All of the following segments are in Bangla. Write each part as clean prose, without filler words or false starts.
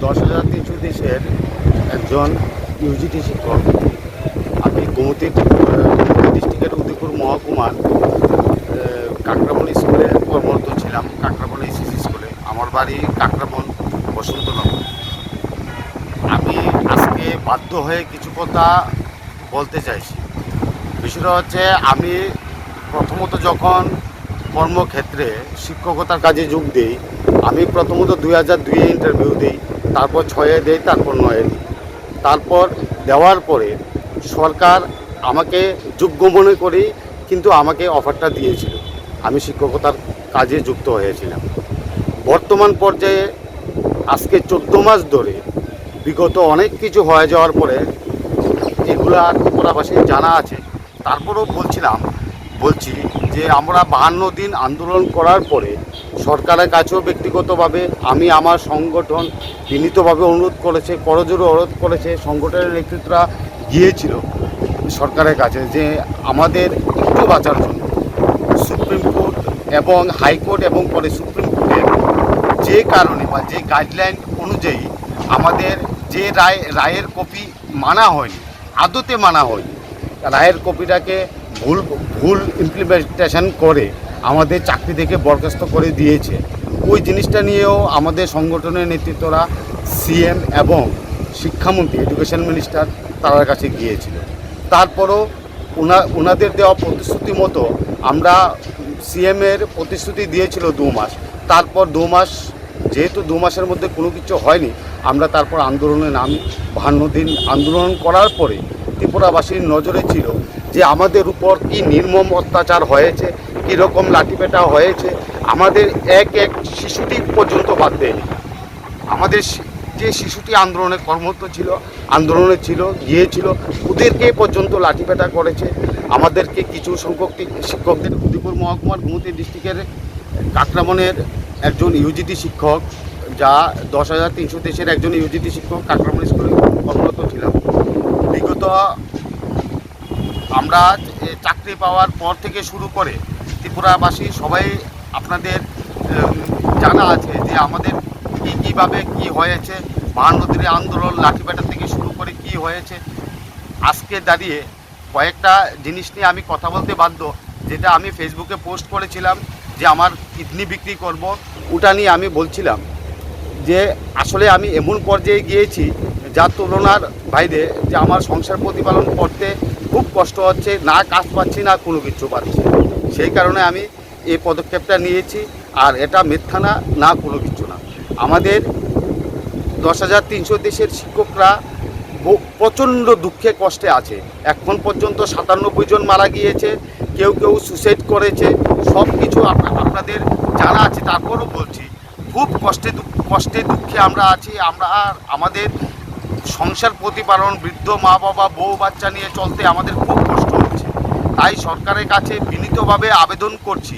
10,330 একজন ইউজিটি শিক্ষক। আমি গোমতী ডিস্ট্রিক্টের উদয়পুর মহকুমার কাকরাবন স্কুলে কর্মরত ছিলাম, কাকরাবন এসএসসি স্কুলে। আমার বাড়ি কাকরাবন বসন্তনগর। আমি আজকে বাধ্য হয়ে কিছু কথা বলতে চাইছি। বিষয়টা হচ্ছে, আমি প্রথমত যখন কর্মক্ষেত্রে শিক্ষকতার কাজে যোগ দিই, আমি প্রথমত 2002-এ ইন্টারভিউ দিই, তারপর 6-এ দিই, তারপর 9-এ দিই। তারপর দেওয়ার পরে সরকার আমাকে যোগ্য মনে করেই কিন্তু আমাকে অফারটা দিয়েছিল, আমি শিক্ষকতার কাজে যুক্ত হয়েছিলাম। বর্তমান পর্যায়ে আজকে 14 মাস ধরে বিগত অনেক কিছু হয়ে যাওয়ার পরে এগুলো আর ত্রিপুরাবাসী জানা আছে। তারপরেও বলছি যে আমরা 52 দিন আন্দোলন করার পরে সরকারের কাছেও ব্যক্তিগতভাবে আমি আমার সংগঠন বিনীতভাবে অনুরোধ করেছে, করজোড়ে অনুরোধ করেছে, সংগঠনের নেতৃত্বরা গিয়েছিল সরকারের কাছে যে আমাদের একটু বাঁচার জন্য। সুপ্রিম কোর্ট এবং হাইকোর্ট এবং পরে সুপ্রিম কোর্টের যে কারণে বা যে গাইডলাইন অনুযায়ী আমাদের যে রায়ের কপি মানা হয়নি, আদতে মানা হয়নি, রায়ের কপিটাকে ভুল ইমপ্লিমেন্টেশন করে আমাদের চাকরি থেকে বরখাস্ত করে দিয়েছে। ওই জিনিসটা নিয়েও আমাদের সংগঠনের নেতৃত্বরা সিএম এবং শিক্ষামন্ত্রী, এডুকেশন মিনিস্টার তার কাছে গিয়েছিল। তারপরও ওনাদের দেওয়া প্রতিশ্রুতি মতো আমরা সিএমের প্রতিশ্রুতি দিয়েছিল 2 মাস। তারপর 2 মাস, যেহেতু 2 মাসের মধ্যে কোনো কিছু হয়নি, আমরা তারপর আন্দোলনে নামি। 52 দিন আন্দোলন করার পরে ত্রিপুরাবাসীর নজরে ছিল যে আমাদের উপর কি নির্মম অত্যাচার হয়েছে, কীরকম লাঠিপেটা হয়েছে। আমাদের এক শিশুটি পর্যন্ত বাদ দেয়নি। আমাদের যে শিশুটি আন্দোলনে গিয়েছিল, ওদেরকে পর্যন্ত লাঠিপেটা করেছে। আমাদেরকে কিছু সংখ্যক শিক্ষকদের উদয়পুর মহকুমার গোমতী ডিস্ট্রিক্টের কাকরাবনের একজন ইউজিটি শিক্ষক, যা 10,330-এর একজন ইউজিটি শিক্ষক, কাকরাবন স্কুলে কর্মরত ছিলাম। বিগত আমরা চাকরি পাওয়ার পর থেকে শুরু করে ত্রিপুরাবাসী সবাই আপনাদের জানা আছে যে আমাদের কীভাবে কি হয়েছে, 52 দিনের আন্দোলন, লাঠিপেটা থেকে শুরু করে কি হয়েছে। আজকে দাঁড়িয়ে কয়েকটা জিনিস নিয়ে আমি কথা বলতে বাধ্য, যেটা আমি ফেসবুকে পোস্ট করেছিলাম যে আমার কিডনি বিক্রি করব। ওটা নিয়ে আমি বলছিলাম যে আসলে আমি এমন পর্যায়ে গিয়েছি যার তুলনার বাইরে, যে আমার সংসার প্রতিপালন করতে খুব কষ্ট হচ্ছে, না কাজ পাচ্ছি না কোনো কিছু পাচ্ছি। সেই কারণে আমি এই পদক্ষেপটা নিয়েছি। আর এটা মিথ্যা না কোনো কিছু না। আমাদের 10,300 দেশের শিক্ষকরা প্রচণ্ড দুঃখে কষ্টে আছে। এখন পর্যন্ত 97 জন মারা গিয়েছে, কেউ সুসাইড করেছে, সব কিছু আপনাদের জানা আছে। তারপরও বলছি, খুব কষ্টে দুঃখে আমরা আছি। আমাদের সংসার প্রতিপালন, বৃদ্ধ মা বাবা, বউ বাচ্চা নিয়ে চলতে আমাদের খুব কষ্ট হচ্ছে। তাই সরকারের কাছে বিনীতভাবে আবেদন করছি,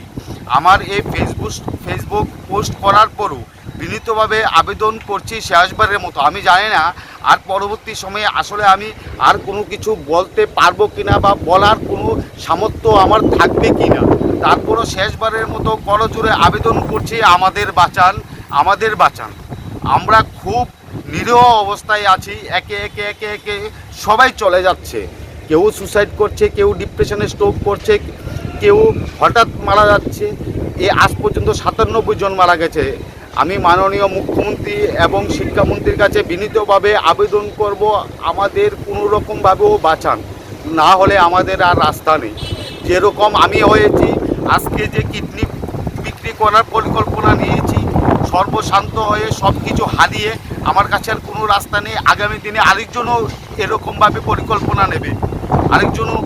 আমার এই ফেসবুক পোস্ট করার পরও বিনীতভাবে আবেদন করছি শেষবারের মতো। আমি জানি না আর পরবর্তী সময়ে আসলে আমি আর কোনো কিছু বলতে পারবো কিনা বা বলার কোনো সামর্থ্য আমার থাকবে কিনা। তারপরও শেষবারের মতো করজোড়ে আবেদন করছি, আমাদের বাঁচান। আমরা খুব নিরীহ অবস্থায় আছি। একে সবাই চলে যাচ্ছে। কেউ সুসাইড করছে, কেউ ডিপ্রেশনে স্ট্রোক করছে, কেউ হঠাৎ মারা যাচ্ছে। আজ পর্যন্ত 97 জন মারা গেছে। আমি মাননীয় মুখ্যমন্ত্রী এবং শিক্ষামন্ত্রীর কাছে বিনীতভাবে আবেদন করব, আমাদের কোনো রকমভাবেও বাঁচান, না হলে আমাদের আর রাস্তা নেই। যেরকম আমি হয়েছি, আজকে যে কিডনি বিক্রি করার পরিকল্পনা নিয়েছি, সর্বশান্ত হয়ে সব কিছু হারিয়ে আমার কাছে আর কোনো রাস্তা নেই। আগামী দিনে আরেকজনও এরকমভাবে পরিকল্পনা নেবে, আরেকজনও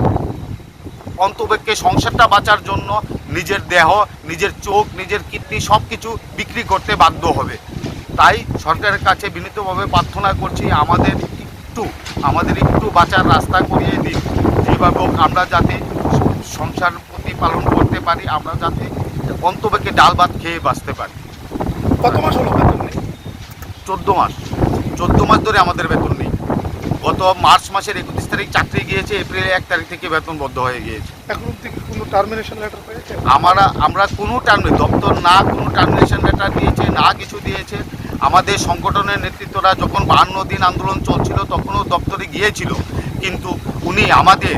অন্তপক্ষে সংসারটা বাঁচার জন্য নিজের দেহ, নিজের চোখ, নিজের কিডনি সব কিছু বিক্রি করতে বাধ্য হবে। তাই সরকারের কাছে বিনীতভাবে প্রার্থনা করছি, আমাদের একটু বাঁচার রাস্তা করিয়ে দিন। যেভাবে আমরা যাতে সংসার প্রতিপালন করতে পারি, আমরা যাতে অন্তপক্ষে ডাল ভাত খেয়ে বাঁচতে পারি। কত মাস হলো বেতন নেই? 14 মাস ধরে আমাদের বেতন নেই। গত মার্চ মাসের 31 তারিখ চাকরি গিয়েছে, এপ্রিলের 1 তারিখ থেকে বেতন বন্ধ হয়ে গিয়েছে। এখন থেকে কোনো টার্মিনেশন লেটার পেয়েছে? আমরা কোনো দপ্তর না কোনো টার্মিনেশন লেটার দিয়েছে, না কিছু দিয়েছে। আমাদের সংগঠনের নেতৃত্বরা যখন 52 দিন আন্দোলন চলছিল তখনও দপ্তরে গিয়েছিল, কিন্তু উনি আমাদের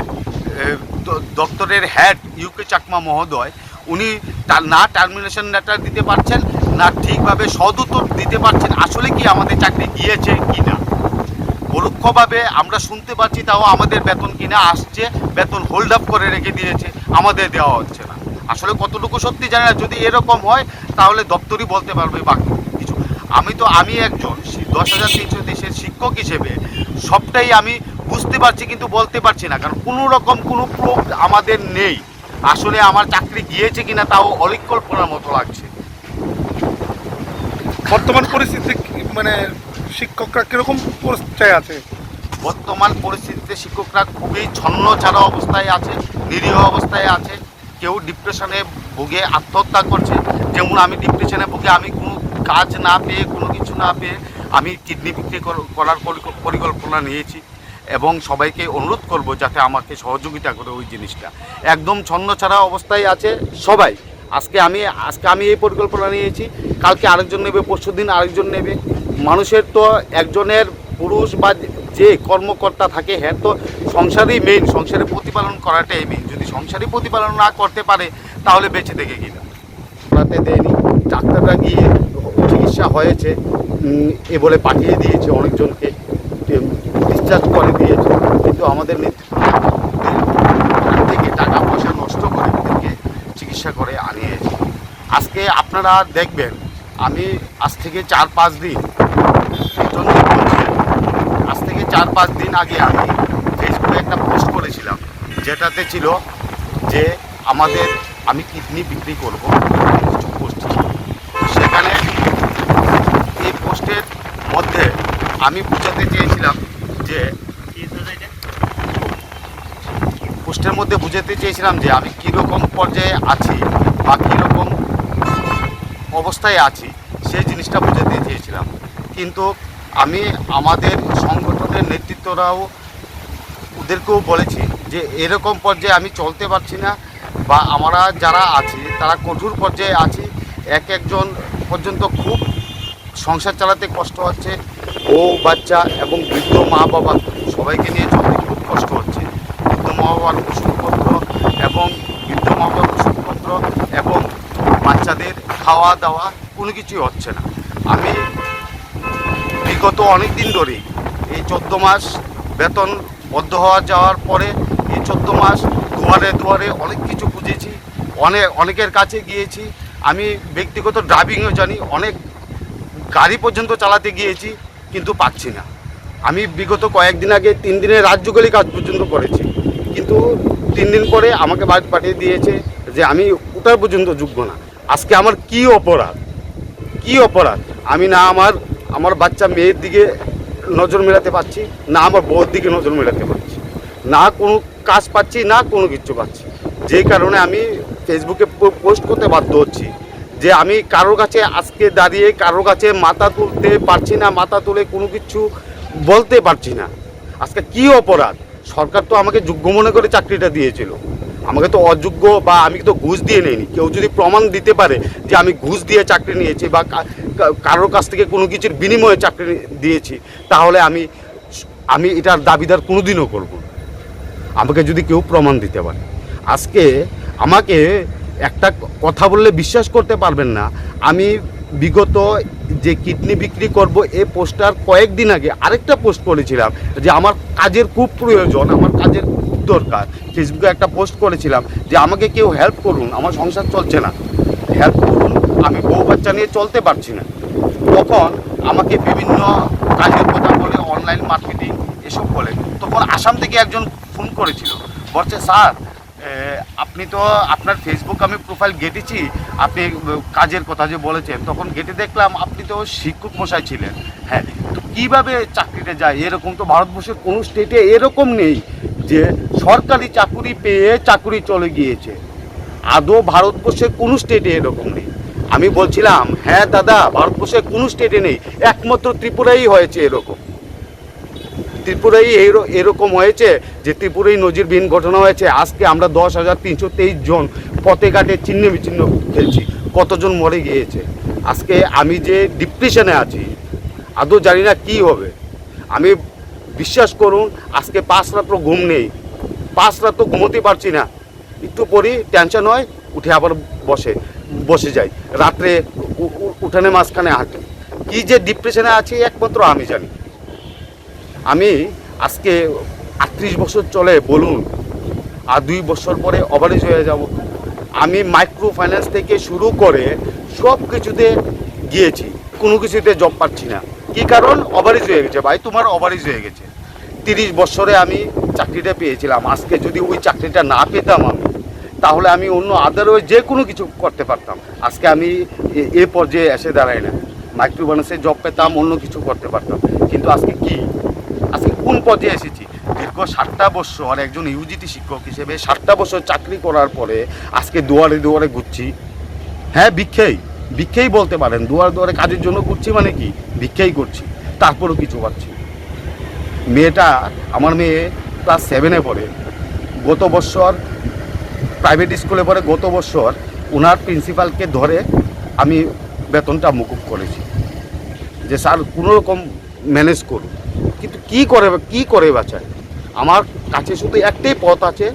দপ্তরের হেড ইউকে চাকমা মহোদয় উনি না টার্মিনেশন লেটার দিতে পারছেন, না ঠিকভাবে সদুত্তর দিতে পারছেন আসলে কি আমাদের চাকরি গিয়েছে কি না। পরোক্ষভাবে আমরা শুনতে পাচ্ছি তাও আমাদের বেতন কিনা আসছে, বেতন হোল্ড আপ করে রেখে দিয়েছে, আমাদের দেওয়া হচ্ছে না। আসলে কতটুকু সত্যি জানি না, যদি এরকম হয় তাহলে দপ্তরই বলতে পারবে বাকি কিছু। আমি একজন 10,300 দেশের শিক্ষক হিসেবে সবটাই আমি বুঝতে পারছি, কিন্তু বলতে পারছি না, কারণ কোনো রকম কোনো প্রুফ আমাদের নেই। আসলে আমার চাকরি গিয়েছে কিনা তাও অলিকল্পনার মতো লাগছে। বর্তমান পরিস্থিতি মানে শিক্ষকরা কিরকম পরিস্থিতিতে আছে? বর্তমান পরিস্থিতিতে শিক্ষকরা খুবই ছন্ন ছাড়া অবস্থায় আছে, নিরীহ অবস্থায় আছে। কেউ ডিপ্রেশনে ভুগে আত্মহত্যা করছে, যেমন আমি ডিপ্রেশনে ভুগে আমি কোনো কাজ না পেয়ে কোনো কিছু না পেয়ে আমি কিডনি বিক্রি করার পরিকল্পনা নিয়েছি এবং সবাইকে অনুরোধ করব যাতে আমাকে সহযোগিতা করে ওই জিনিসটা। একদম ছন্ন ছাড়া অবস্থায় আছে সবাই। আজকে আমি এই পরিকল্পনা নিয়েছি, কালকে আরেকজন নেবে, পরশুদিন আরেকজন নেবে। মানুষের তো একজনের পুরুষ বা যে কর্মকর্তা থাকে হ্যাঁ তো সংসারই মেইন, সংসারে প্রতিপালন করাটাই মেইন। যদি সংসারই প্রতিপালন না করতে পারে তাহলে বেঁচে থেকে কিনা করাতে দেয়নি। ডাক্তাররা গিয়ে চিকিৎসা হয়েছে এ বলে পাঠিয়ে দিয়েছে, অনেকজনকে ডিসচার্জ করে দিয়েছে, কিন্তু আমাদের নেতৃত্ব থেকে টাকা পয়সা নষ্ট করে ওদেরকে চিকিৎসা করে আনিয়েছে। আজকে আপনারা দেখবেন আমি আজ থেকে 4-5 দিন আজ থেকে 4-5 দিন আগে আমি ফেসবুকে একটা পোস্ট করেছিলাম, যেটাতে ছিল যে আমি কিডনি বিক্রি করব, কিছু পোস্ট ছিল। সেখানে এই পোস্টের মধ্যে আমি বুঝাতে চেয়েছিলাম যে আমি কীরকম পর্যায়ে আছি বা কীরকম অবস্থায় আছি সেই জিনিসটা বুঝাতে চেয়েছিলাম। কিন্তু আমি আমাদের সংগঠনের নেতৃত্বরাও ওদেরকেও বলেছি যে এরকম পর্যায়ে আমি চলতে পারছি না, বা আমরা যারা আছি তারা কঠোর পর্যায়ে আছি। একজন পর্যন্ত খুব সংসার চালাতে কষ্ট হচ্ছে, বউ বাচ্চা এবং বৃদ্ধ মা বাবা সবাইকে নিয়ে চলতে খুব কষ্ট হচ্ছে। বৃদ্ধ মা বাবার ওষুধপত্র এবং বৃদ্ধ মা বাবার ওষুধপত্র এবং বাচ্চাদের খাওয়া দাওয়া কোনো কিছুই হচ্ছে না। আমি বিগত অনেক দিন ধরেই এই 14 মাস বেতন বদ্ধ যাওয়ার পরে এই 14 মাস দুয়ারে দুয়ারে অনেক কিছু খুঁজেছি, অনেকের কাছে গিয়েছি। আমি ব্যক্তিগত ড্রাইভিংও জানি, অনেক গাড়ি পর্যন্ত চালাতে গিয়েছি, কিন্তু পাচ্ছি না। আমি বিগত কয়েকদিন আগে 3 দিনের রাজ্যগুলি কাজ পর্যন্ত করেছি, কিন্তু 3 দিন পরে আমাকে বাড়ি পাঠিয়ে দিয়েছে যে আমি ওটার পর্যন্ত যোগ্য না। আজকে আমার কি অপরাধ? আমি না আমার বাচ্চা মেয়ের দিকে নজর মেলাতে পারছি, না আমার বউর দিকে নজর মেলাতে পারছি, না কোনো কাজ পাচ্ছি, না কোনো কিছু পাচ্ছি। যে কারণে আমি ফেসবুকে পোস্ট করতে বাধ্য হচ্ছি যে আমি কারোর কাছে আজকে দাঁড়িয়ে কারোর কাছে মাথা তুলতে পারছি না, মাথা তুলে কোনো কিছু বলতে পারছি না। আজকে কি অপরাধ? সরকার তো আমাকে যোগ্য মনে করে চাকরিটা দিয়েছিল, আমাকে তো অযোগ্য বা আমি তো ঘুষ দিয়ে নেইনি। কেউ যদি প্রমাণ দিতে পারে যে আমি ঘুষ দিয়ে চাকরি নিয়েছি বা কারোর কাছ থেকে কোনো কিছুর বিনিময়ে চাকরি দিয়েছি, তাহলে আমি এটার দাবিদার কোনোদিনও করব না, আমাকে যদি কেউ প্রমাণ দিতে পারে। আজকে আমাকে একটা কথা বললে বিশ্বাস করতে পারবেন না, আমি বিগত যে কিডনি বিক্রি করব এই পোস্টার কয়েকদিন আগে আরেকটা পোস্ট করেছিলাম যে আমার কাজের খুব প্রয়োজন, আমার কাজের খুব দরকার। ফেসবুকে একটা পোস্ট করেছিলাম যে আমাকে কেউ হেল্প করুন, আমার সংসার চলছে না, হেল্প করুন, আমি বউ বাচ্চা নিয়ে চলতে পারছি না। তখন আমাকে বিভিন্ন কাজের কথা বলে, অনলাইন মার্কেটিং এসব বলে, তখন আসাম থেকে একজন ফোন করেছিল, বলছে স্যার আপনি তো আপনার ফেসবুক আমি প্রোফাইল ঘেটেছি, আপনি কাজের কথা যে বলেছেন, তখন ঘেটে দেখলাম আপনি তো শিক্ষক মশাই ছিলেন। হ্যাঁ, তো কীভাবে চাকরিতে যায়? এরকম তো ভারতবর্ষের কোনো স্টেটে এরকম নেই যে সরকারি চাকুরি পেয়ে চাকুরি চলে গিয়েছে। আদৌ ভারতবর্ষের কোনো স্টেটে এরকম নেই। আমি বলছিলাম হ্যাঁ দাদা, ভারতবর্ষের কোনো স্টেটে নেই, একমাত্র ত্রিপুরাই হয়েছে এরকম। ত্রিপুরাই এরকম হয়েছে যে ত্রিপুরাই নজিরবিহীন ঘটনা হয়েছে। আজকে আমরা 10,323 জন পথে ঘাটে ছিন্ন বিচ্ছিন্ন খেলছি, কতজন মরে গিয়েছে। আজকে আমি যে ডিপ্রেশনে আছি, আদৌ জানি না কী হবে। আমি বিশ্বাস করুন আজকে 5 রাত্র ঘুম নেই, 5 রাত্র ঘুমোতে পারছি না। একটু পরই টেনশন হয়, উঠে আবার বসে যাই, রাত্রে উঠানে মাঝখানে হাঁটে। কী যে ডিপ্রেশনে আছি একমাত্র আমি জানি। আমি আজকে 38 বছর চলে বলুন, আর 2 বছর পরে ওভারেজ হয়ে যাব। আমি মাইক্রো ফাইন্যান্স থেকে শুরু করে সব কিছুতে গিয়েছি, কোনো কিছুতে জব পাচ্ছি না। কী কারণ? ওভারেজ হয়ে গেছে ভাই, তোমার ওভারেজ হয়ে গেছে। 30 বছরে আমি চাকরিটা পেয়েছিলাম, আজকে যদি ওই চাকরিটা না পেতাম আমি, তাহলে আমি অন্য আদারওয়াইজ যে কোনো কিছু করতে পারতাম। আজকে আমি এ পর্যায়ে এসে দাঁড়াই না, মাইক্রো ফাইন্যান্সে জব পেতাম, অন্য কিছু করতে পারতাম। কিন্তু আজকে কি, আজকে কোন পর্যায়ে এসেছি? দীর্ঘ 7টা বছর একজন ইউজিটি শিক্ষক হিসেবে 7টা বছর চাকরি করার পরে আজকে দুয়ারে দুয়ারে ঘুরছি। হ্যাঁ, ভিক্ষেই বলতে পারেন, দুয়ারে দুয়ারে কাজের জন্য ঘুরছি, মানে কি ভিক্ষেই করছি, তারপরেও কিছু পাচ্ছি। আমার মেয়ে ক্লাস 7-এ পড়ে, গত বছর প্রাইভেট স্কুলে পড়ে। গত বছর ওনার প্রিন্সিপালকে ধরে আমি বেতনটা মকুব করেছি যে স্যার কোনো রকম ম্যানেজ করুন। কিন্তু কী করে বাঁচায়? আমার কাছে শুধু একটাই পথ আছে,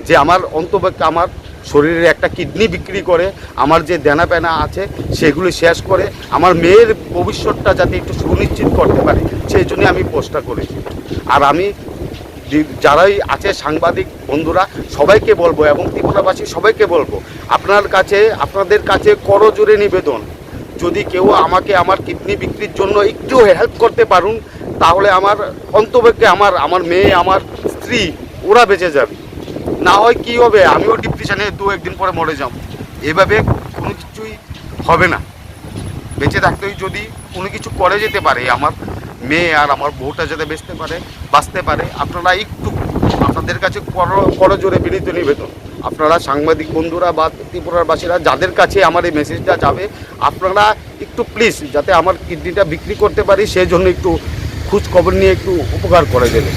যে আমার অন্তপক্ষে আমার শরীরের একটা কিডনি বিক্রি করে আমার যে দেনা পেনা আছে সেগুলি শেষ করে আমার মেয়ের ভবিষ্যৎটা যাতে একটু সুনিশ্চিত করতে পারে, সেই জন্য আমি পোস্টটা করেছি। আর আমি যারাই আছে সাংবাদিক বন্ধুরা সবাইকে বলবো, এবং ত্রিপুরাবাসী সবাইকে বলবো, আপনাদের কাছে করজোড়ে নিবেদন, যদি কেউ আমাকে আমার কিডনি বিক্রির জন্য একটু হেল্প করতে পারুন, তাহলে আমার অন্তপক্ষে আমার মেয়ে, আমার স্ত্রী, ওরা বেঁচে যাবে। না হয় কি হবে, আমিও ডিপ্রেশনে 2-1 দিন পরে মরে যাব। এভাবে কোনো কিছুই হবে না। বেঁচে থাকতেই যদি কোনো কিছু করে যেতে পারে, আমার মেয়ে আর আমার বউটা যাতে বাঁচতে পারে, আপনারা একটু, আপনাদের কাছে করজোড়ে বিনীত নিবেদন, আপনারা সাংবাদিক বন্ধুরা বা ত্রিপুরার বাসীরা যাদের কাছে আমার এই মেসেজটা যাবে, আপনারা একটু প্লিজ যাতে আমার কিডনিটা বিক্রি করতে পারি সেই জন্য একটু খোঁজ খবর নিয়ে একটু উপকার করে দেবেন।